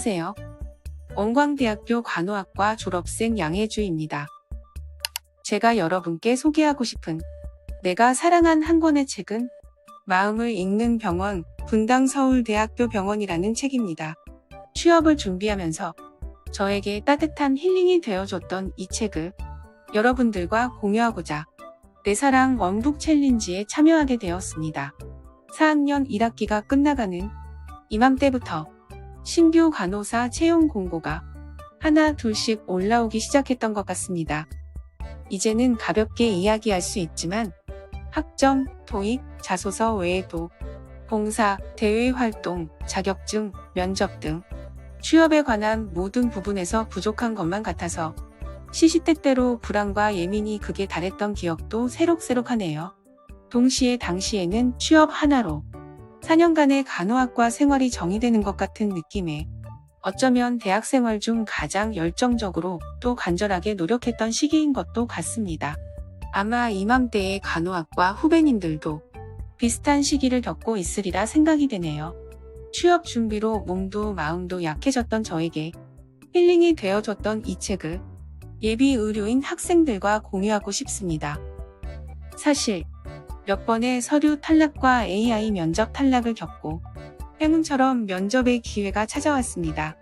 안녕하세요. 원광대학교 간호학과 졸업생 양혜주입니다. 제가 여러분께 소개하고 싶은 내가 사랑한 한 권의 책은 마음을 읽는 병원, 분당서울대학교 병원이라는 책입니다. 취업을 준비하면서 저에게 따뜻한 힐링이 되어줬던 이 책을 여러분들과 공유하고자 내 사랑 원북 챌린지에 참여하게 되었습니다. 4학년 1학기가 끝나가는 이맘때부터 신규 간호사 채용 공고가 하나 둘씩 올라오기 시작했던 것 같습니다. 이제는 가볍게 이야기할 수 있지만 학점, 토익, 자소서 외에도 봉사, 대외 활동, 자격증, 면접 등 취업에 관한 모든 부분에서 부족한 것만 같아서 시시때때로 불안과 예민이 극에 달했던 기억도 새록새록하네요. 동시에 당시에는 취업 하나로 4년간의 간호학과 생활이 정의되는 것 같은 느낌에 어쩌면 대학 생활 중 가장 열정적으로 또 간절하게 노력했던 시기인 것도 같습니다. 아마 이맘때의 간호학과 후배님들도 비슷한 시기를 겪고 있으리라 생각이 되네요. 취업 준비로 몸도 마음도 약해졌던 저에게 힐링이 되어줬던 이 책을 예비 의료인 학생들과 공유하고 싶습니다. 사실 몇 번의 서류 탈락과 AI 면접 탈락을 겪고 행운처럼 면접의 기회가 찾아왔습니다.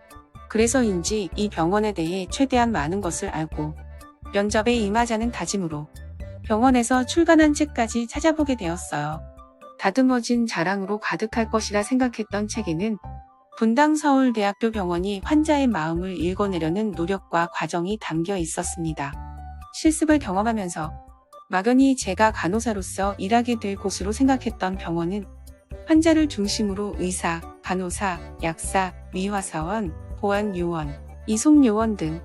그래서인지 이 병원에 대해 최대한 많은 것을 알고 면접에 임하자는 다짐으로 병원에서 출간한 책까지 찾아보게 되었어요. 다듬어진 자랑으로 가득할 것이라 생각했던 책에는 분당서울대학교 병원이 환자의 마음을 읽어내려는 노력과 과정이 담겨 있었습니다. 실습을 경험하면서 막연히 제가 간호사로서 일하게 될 곳으로 생각했던 병원은 환자를 중심으로 의사, 간호사, 약사, 미화사원, 보안요원, 이송요원 등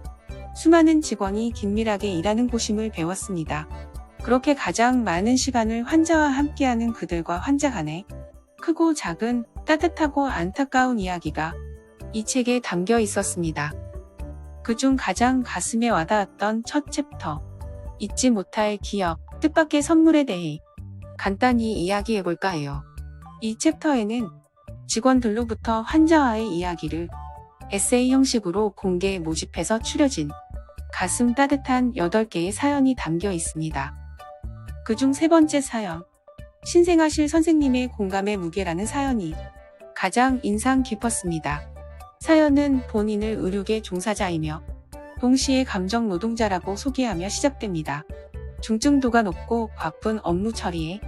수많은 직원이 긴밀하게 일하는 곳임을 배웠습니다. 그렇게 가장 많은 시간을 환자와 함께하는 그들과 환자 간의 크고 작은 따뜻하고 안타까운 이야기가 이 책에 담겨 있었습니다. 그중 가장 가슴에 와닿았던 첫 챕터, 잊지 못할 기억, 뜻밖의 선물에 대해 간단히 이야기해볼까 해요. 이 챕터에는 직원들로부터 환자와의 이야기를 에세이 형식으로 공개 모집해서 추려진 가슴 따뜻한 8개의 사연이 담겨 있습니다. 그중 3번째 사연, 신생아실 선생님의 공감의 무게라는 사연이 가장 인상 깊었습니다. 사연은 본인을 의료계 종사자이며 동시에 감정 노동자라고 소개하며 시작됩니다. 중증도가 높고 바쁜 업무 처리에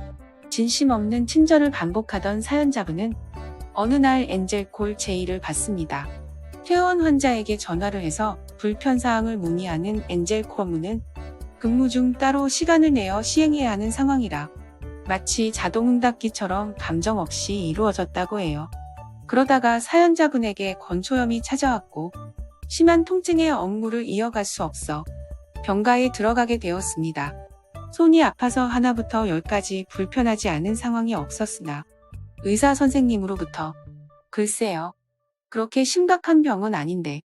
진심 없는 친절을 반복하던 사연자분은 어느 날 엔젤콜 제의를 받습니다. 퇴원 환자에게 전화를 해서 불편사항을 문의하는 엔젤콜 업무는 근무 중 따로 시간을 내어 시행해야 하는 상황이라 마치 자동응답기처럼 감정 없이 이루어졌다고 해요. 그러다가 사연자분에게 건초염이 찾아왔고 심한 통증의 업무를 이어갈 수 없어 병가에 들어가게 되었습니다. 손이 아파서 하나부터 10까지 불편하지 않은 상황이 없었으나 의사 선생님으로부터 글쎄요, 그렇게 심각한 병은 아닌데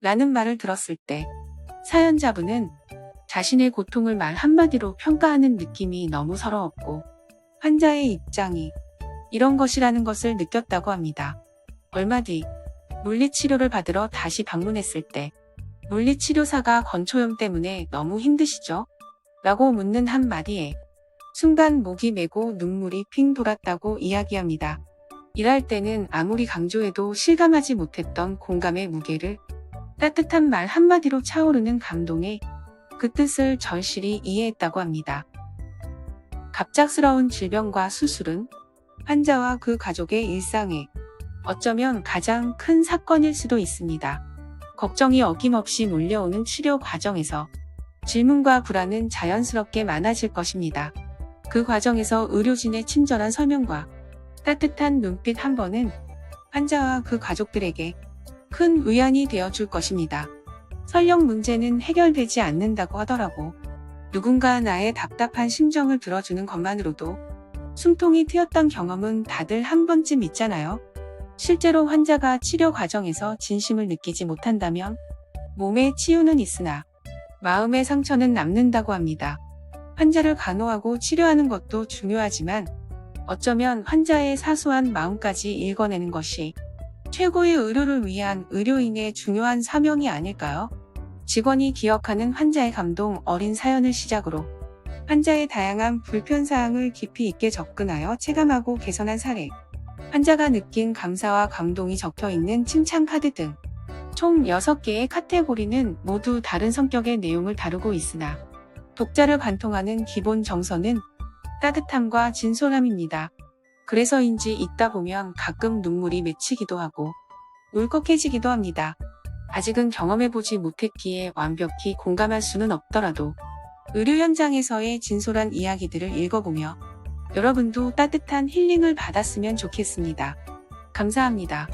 라는 말을 들었을 때 사연자분은 자신의 고통을 말 한마디로 평가하는 느낌이 너무 서러웠고 환자의 입장이 이런 것이라는 것을 느꼈다고 합니다. 얼마 뒤 물리치료를 받으러 다시 방문했을 때 물리치료사가 건초염 때문에 너무 힘드시죠? 라고 묻는 한마디에 순간 목이 메고 눈물이 핑 돌았다고 이야기합니다. 일할 때는 아무리 강조해도 실감하지 못했던 공감의 무게를 따뜻한 말 한마디로 차오르는 감동에 그 뜻을 절실히 이해했다고 합니다. 갑작스러운 질병과 수술은 환자와 그 가족의 일상에 어쩌면 가장 큰 사건일 수도 있습니다. 걱정이 어김없이 몰려오는 치료 과정에서 질문과 불안은 자연스럽게 많아질 것입니다. 그 과정에서 의료진의 친절한 설명과 따뜻한 눈빛 한 번은 환자와 그 가족들에게 큰 위안이 되어줄 것입니다. 설령 문제는 해결되지 않는다고 하더라도 누군가 나의 답답한 심정을 들어주는 것만으로도 숨통이 트였던 경험은 다들 한 번쯤 있잖아요. 실제로 환자가 치료 과정에서 진심을 느끼지 못한다면 몸의 치유는 있으나 마음의 상처는 남는다고 합니다. 환자를 간호하고 치료하는 것도 중요하지만 어쩌면 환자의 사소한 마음까지 읽어내는 것이 최고의 의료를 위한 의료인의 중요한 사명이 아닐까요? 직원이 기억하는 환자의 감동 어린 사연을 시작으로 환자의 다양한 불편사항을 깊이 있게 접근하여 체감하고 개선한 사례, 환자가 느낀 감사와 감동이 적혀 있는 칭찬 카드 등 총 6개의 카테고리는 모두 다른 성격의 내용을 다루고 있으나 독자를 관통하는 기본 정서는 따뜻함과 진솔함입니다. 그래서인지 읽다 보면 가끔 눈물이 맺히기도 하고 울컥해지기도 합니다. 아직은 경험해보지 못했기에 완벽히 공감할 수는 없더라도 의료 현장에서의 진솔한 이야기들을 읽어보며 여러분도 따뜻한 힐링을 받았으면 좋겠습니다. 감사합니다.